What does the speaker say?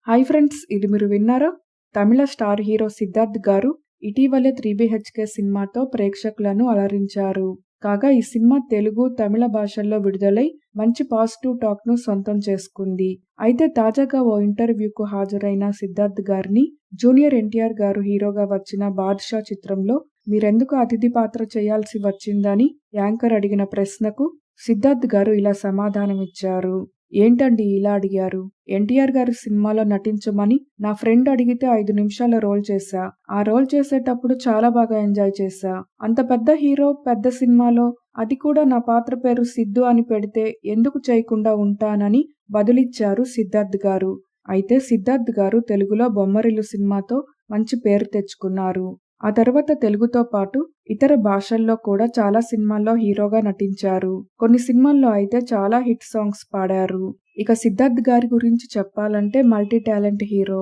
Hi friends! ఇది మీరు విన్నారా? తమిళ స్టార్ హీరో సిద్ధార్థ్ గారు ఇటీవలే 'త్రీ బీహెచ్కే' సినిమాతో ప్రేక్షకులను అలరించారు. కాగా ఈ సినిమా తెలుగు, తమిళ భాషల్లో విడుదలై మంచి పాజిటివ్ టాక్‌ను సొంతం చేసుకుంది. అయితే తాజాగా ఓ ఇంటర్వ్యూకు హాజరైన సిద్ధార్థ్ గారిని జూనియర్ ఎన్టీఆర్ గారు హీరోగా వచ్చిన 'బాద్‌షా' చిత్రంలో మీరెందుకు అతిథి పాత్ర చేయాల్సి వచ్చిందని యాంకర్ అడిగిన ప్రశ్నకు సిద్ధార్థ్ గారు ఇలా సమాధానమిచ్చారు. ఏంటండీ ఇలా అడిగారు? ఎన్టీఆర్ గారి సినిమాలో నటించమని నా ఫ్రెండ్ అడిగితే 5 నిమిషాల రోల్ చేశా. ఆ రోల్ చేసేటప్పుడు చాలా బాగా ఎంజాయ్ చేశా. అంత పెద్ద హీరో పెద్ద సినిమాలో అది కూడా నా పాత్ర పేరు సిద్దు అని పెడితే ఎందుకు చేయకుండా ఉంటానని బదులిచ్చారు సిద్ధార్థ్ గారు. అయితే సిద్ధార్థ్ గారు తెలుగులో 'బొమ్మరిల్లు' సినిమాతో మంచి పేరు తెచ్చుకున్నారు. ఆ తర్వాత తెలుగుతో పాటు ఇతర భాషల్లో కూడా చాలా సినిమాల్లో హీరోగా నటించారు. కొన్ని సినిమాల్లో అయితే చాలా హిట్ సాంగ్స్ పాడారు. ఇక సిద్ధార్థ్ గారి గురించి చెప్పాలంటే మల్టీ టాలెంట్ హీరో.